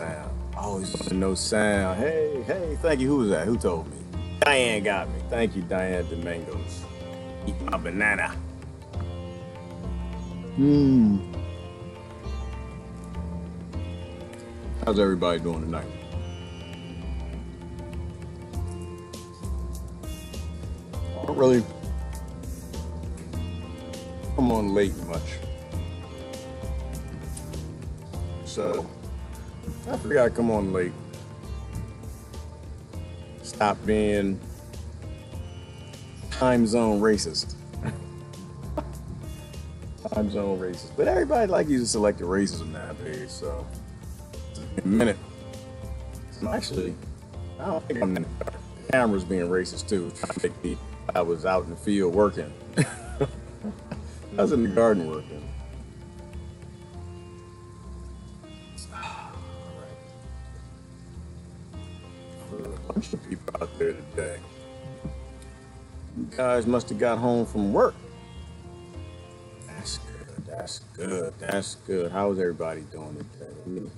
sound. I always want to know sound. Hey, hey, thank you. Who was that? Who told me? Diane got me. Thank you, Diane Domingos. Eat my banana. Hmm. How's everybody doing tonight? I don't really come on late much. So I forgot to come on late. Stop being time zone racist. Time zone racist. But everybody like you to select the racism nowadays, so in a minute. Actually, I don't think I'm in the camera's being racist too, trying to make me I was out in the field working. I was in the garden working. A bunch of people out there today. You guys must have got home from work. That's good. That's good. That's good. How's everybody doing today? Let me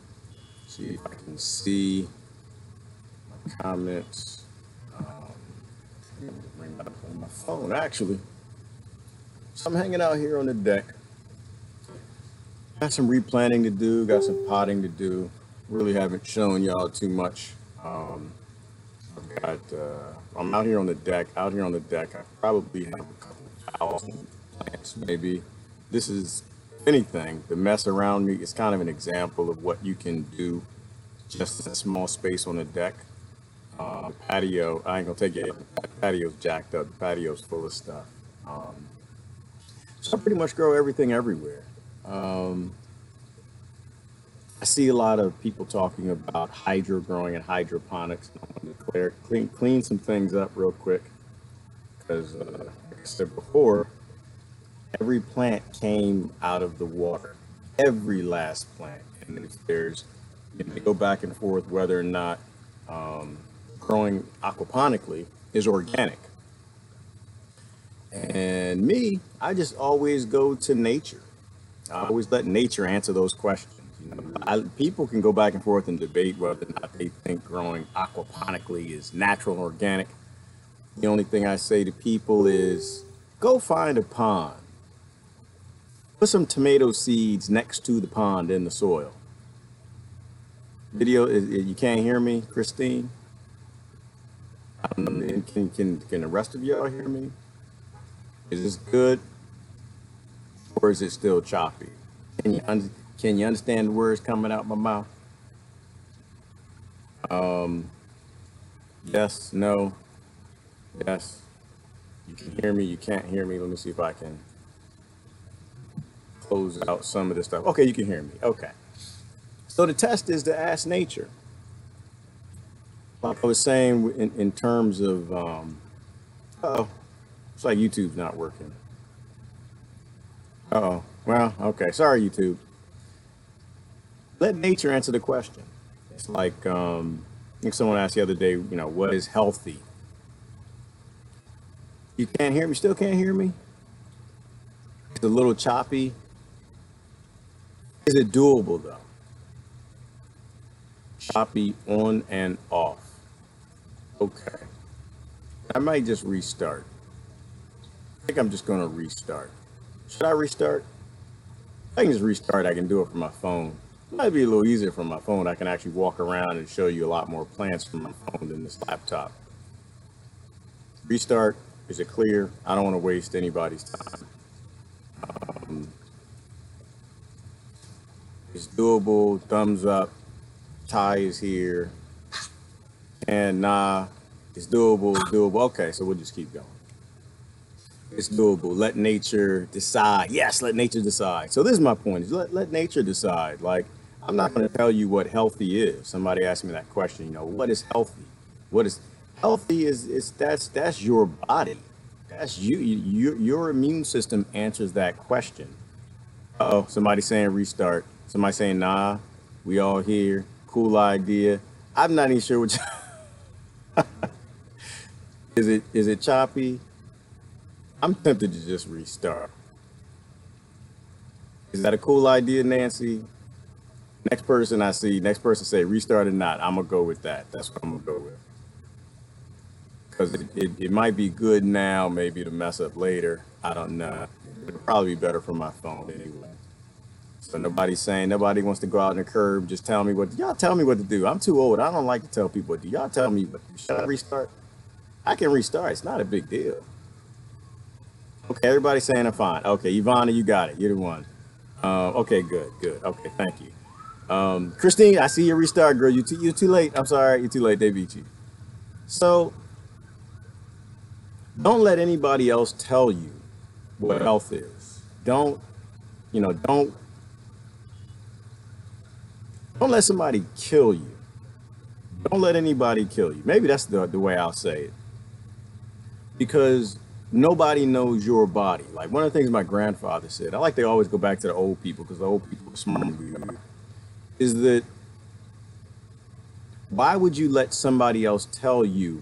see if I can see my comments. Bring that up on my phone, actually. So I'm hanging out here on the deck. Got some replanting to do, got some potting to do. Really haven't shown y'all too much. I'm out here on the deck. Out here on the deck, I probably have a couple thousand plants, maybe. This is, if anything, the mess around me is kind of an example of what you can do just in a small space on the deck. Patio, I ain't gonna take it. The patio's jacked up. The patio's full of stuff. So I pretty much grow everything everywhere. I see a lot of people talking about hydro growing and hydroponics. I want to declare, clean some things up real quick because, like I said before, every plant came out of the water. Every last plant. And if there's, they go back and forth whether or not growing aquaponically is organic. And me, I just always go to nature. I always let nature answer those questions. People can go back and forth and debate whether or not they think growing aquaponically is natural and organic. The only thing I say to people is go find a pond. Put some tomato seeds next to the pond in the soil. Video, you can't hear me, Christine? Can the rest of y'all hear me? Is this good or is it still choppy? Can you understand the words coming out my mouth? Yes, no, yes. You can hear me, you can't hear me. Let me see if I can close out some of this stuff. Okay, you can hear me. Okay. So the test is to ask nature. Like I was saying in terms of, oh, it's like YouTube's not working. Oh, well, okay. Sorry, YouTube. Let nature answer the question. It's like, I think someone asked the other day, what is healthy? You can't hear me? Still can't hear me? It's a little choppy. Is it doable though? Choppy on and off. Okay. I might just restart. I think I'm just going to restart. Should I restart? I can just restart. I can do it from my phone. It might be a little easier from my phone. I can actually walk around and show you a lot more plants from my phone than this laptop. Restart. Is it clear? I don't want to waste anybody's time. It's doable. Thumbs up. Ty is here. And nah, it's doable. It's doable. Okay, so we'll just keep going. It's doable. Let nature decide. Yes, let nature decide. So this is my point: is let nature decide. Like I'm not going to tell you what healthy is. Somebody asked me that question. What is healthy? What is healthy? That's your body. That's you. Your immune system answers that question. Uh-oh, somebody saying restart. Somebody saying nah. We all here. Cool idea. I'm not even sure what. Is it choppy? I'm tempted to just restart. Is that a cool idea, Nancy? Next person I see, next person say restart or not, I'm gonna go with that. That's what I'm gonna go with. Because it might be good now, maybe to mess up later. I don't know. It'll probably be better for my phone anyway. So nobody's saying, nobody wants to go out in the curb. Just tell me what, y'all tell me what to do. I'm too old. I don't like to tell people what to do. Y'all tell me what to do. Should I restart? I can restart. It's not a big deal. Okay, everybody's saying I'm fine. Okay, Ivana, you got it. You're the one. Okay, good, good. Okay, thank you. Christine, I see your restart, girl. You too late. I'm sorry, you're too late. They beat you. So don't let anybody else tell you what health is. Don't you know? Don't let somebody kill you. Don't let anybody kill you. Maybe that's the way I'll say it. Because nobody knows your body. Like one of the things my grandfather said, I like to always go back to the old people because the old people are smarter than we are, is that why would you let somebody else tell you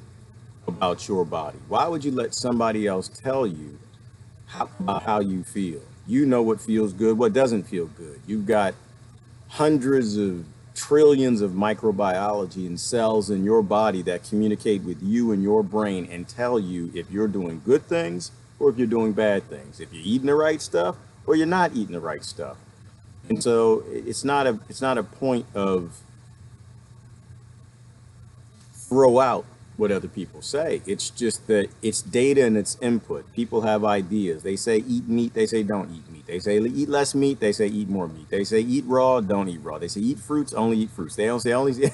about your body? Why would you let somebody else tell you about how you feel? You know what feels good, what doesn't feel good. You've got hundreds of trillions of microbiology and cells in your body that communicate with you and your brain and tell you if you're doing good things or if you're doing bad things, if you're eating the right stuff or you're not eating the right stuff. And so it's not a point of throw out what other people say. It's just that it's data and it's input. People have ideas. They say eat meat, they say don't eat meat. They say eat less meat, they say eat more meat. They say eat raw, don't eat raw. They say eat fruits, only eat fruits. They don't say only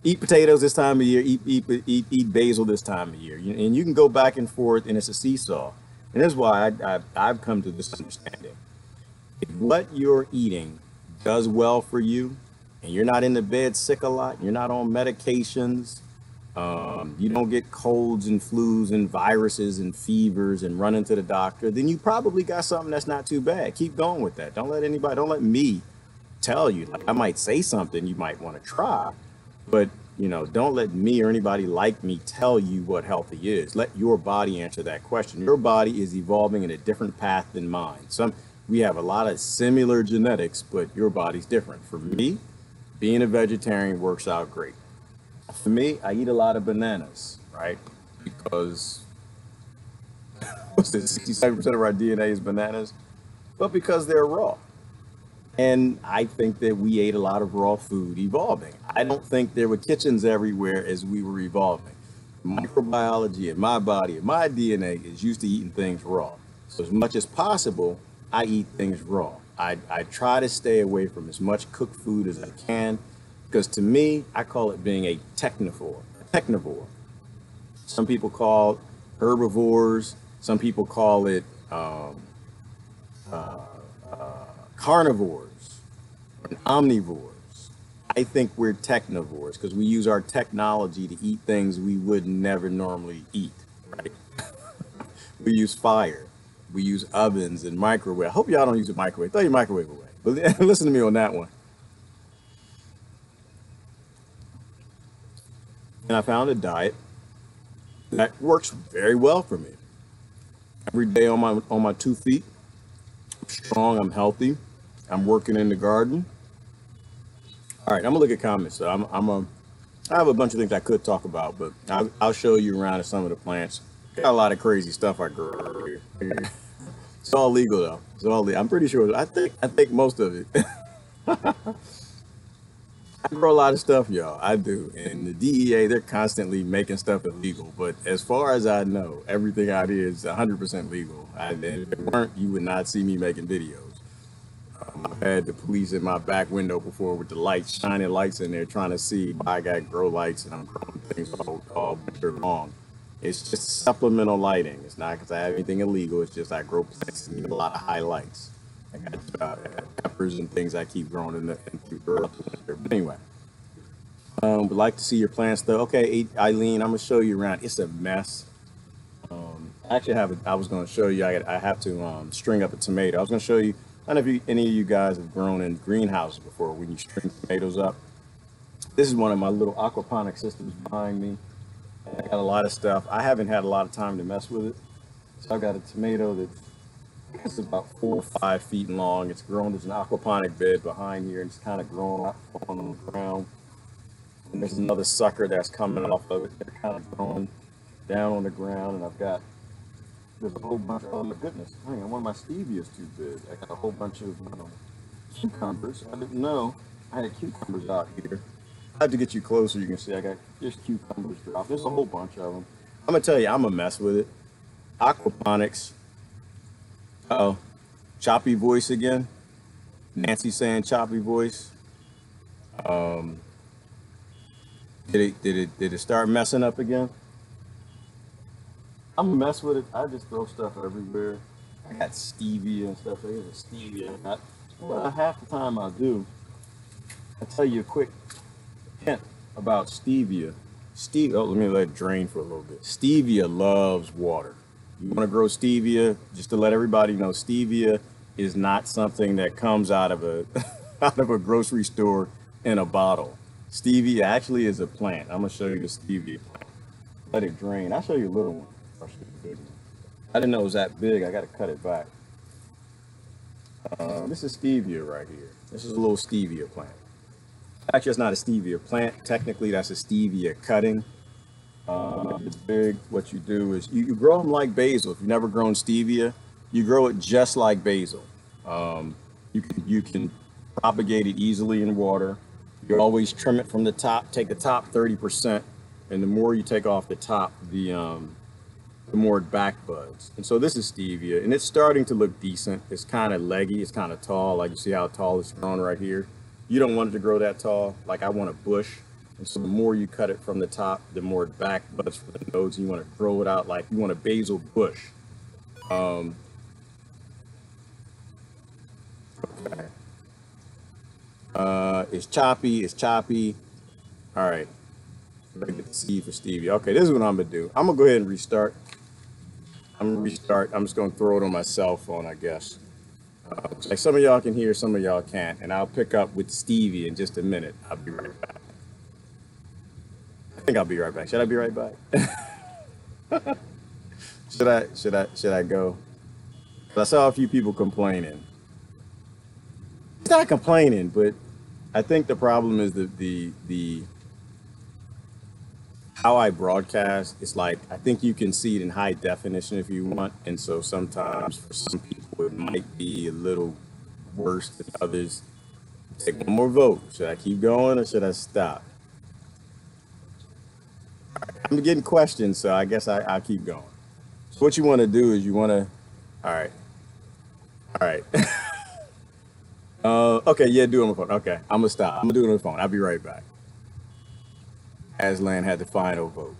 eat potatoes this time of year, eat basil this time of year. And you can go back and forth, and it's a seesaw. And that's why I've come to this understanding. If what you're eating does well for you, and you're not in the bed sick a lot, you're not on medications, you don't get colds and flus and viruses and fevers and run into the doctor, then you probably got something that's not too bad. Keep going with that. Don't let me tell you. Like I might say something you might want to try, but don't let me or anybody like me tell you what healthy is. Let your body answer that question. Your body is evolving in a different path than mine. We have a lot of similar genetics, but your body's different. For me, being a vegetarian works out great. For me, I eat a lot of bananas, right? Because what's it, 67% of our DNA is bananas, but because they're raw. And I think that we ate a lot of raw food evolving. I don't think there were kitchens everywhere as we were evolving. Microbiology in my body, in my DNA is used to eating things raw. So as much as possible, I eat things raw. I try to stay away from as much cooked food as I can because to me, I call it being a technivore. Some people call herbivores. Some people call it carnivores and omnivores. I think we're technivores because we use our technology to eat things we would never normally eat, right? We use fire. We use ovens and microwave. I hope y'all don't use a microwave. Throw your microwave away. But listen to me on that one. And I found a diet that works very well for me. Every day on my 2 feet, I'm strong, I'm healthy, I'm working in the garden. All right, I'm gonna look at comments. So I have a bunch of things I could talk about, but I'll show you around at some of the plants. Got a lot of crazy stuff I grow over here. It's all legal though. It's all legal. I'm pretty sure. I think most of it. I grow a lot of stuff, y'all. I do. And the DEA, they're constantly making stuff illegal. But as far as I know, everything out here is 100% legal. And if it weren't, you would not see me making videos. I've had the police in my back window before with the lights, shining lights in there, trying to see why I got grow lights and I'm growing things all winter long. It's just supplemental lighting. It's not because I have anything illegal. It's just I grow plants and need a lot of highlights. I got peppers and things I keep growing in the winter. But anyway, would like to see your plants though. Okay, Eileen, I'm gonna show you around. It's a mess. I actually I was gonna show you. I have to string up a tomato. I was gonna show you. I don't know if any of you guys have grown in greenhouses before when you string tomatoes up. This is one of my little aquaponic systems behind me. I got a lot of stuff. I haven't had a lot of time to mess with it. So I got a tomato that's It's about 4 or 5 feet long. It's grown. There's an aquaponic bed behind here, and it's kind of grown up on the ground. And there's another sucker that's coming off of it. They're kind of growing down on the ground, and there's a whole bunch. Oh my goodness! Hang on, one of my stevia's too big. I got a whole bunch of cucumbers. I didn't know I had cucumbers out here. I have to get you closer. You can see I got just cucumbers dropped. There's a whole bunch of them. I'm gonna tell you, I'm a mess with it. Aquaponics. Uh-oh. Choppy voice again. Nancy saying choppy voice. Um, did it start messing up again? I'm a mess with it. I just throw stuff everywhere. I got stevia and stuff. There's a stevia. Well, half the time I do. I'll tell you a quick hint about stevia. Oh, let me let it drain for a little bit. Stevia loves water. You want to grow stevia, just to let everybody know, stevia is not something that comes out of a out of a grocery store in a bottle. Stevia actually is a plant. I'm gonna show you the stevia plant. Let it drain. I'll show you a little one. I'll show you a big one. I didn't know it was that big. I got to cut it back. This is stevia right here. This is a little stevia plant. Actually, it's not a stevia plant. Technically, that's a stevia cutting. It's big. What you do is you grow them like basil. If you've never grown stevia, you grow it just like basil. You can propagate it easily in water. You always trim it from the top. Take the top 30%, and the more you take off the top, the more it back buds. And so this is stevia, and it's starting to look decent. It's kind of leggy. It's kind of tall. Like you see how tall it's grown right here. You don't want it to grow that tall. Like I want a bush. And so the more you cut it from the top, the more it back buds for the nodes. You want to grow it out like you want a basil bush. Okay. It's choppy. It's choppy. All right. I get the seed for stevia. Okay, this is what I'm gonna do. I'm gonna go ahead and restart. I'm just gonna throw it on my cell phone, I guess. Like some of y'all can hear, some of y'all can't, and I'll pick up with stevia in just a minute. I'll be right back. I think I'll be right back. Should I be right back? Should I go? 'Cause I saw a few people complaining. It's not complaining, but I think the problem is the how I broadcast. It's like I think you can see it in high definition if you want, and so sometimes for some people it might be a little worse than others. Take one more vote. Should I keep going or should I stop? I'm getting questions, so I guess I'll keep going. So what you want to do is you want to, all right. Okay, yeah, do it on my phone. Okay, I'm gonna stop. I'm gonna do it on the phone. I'll be right back. Aslan had the final vote.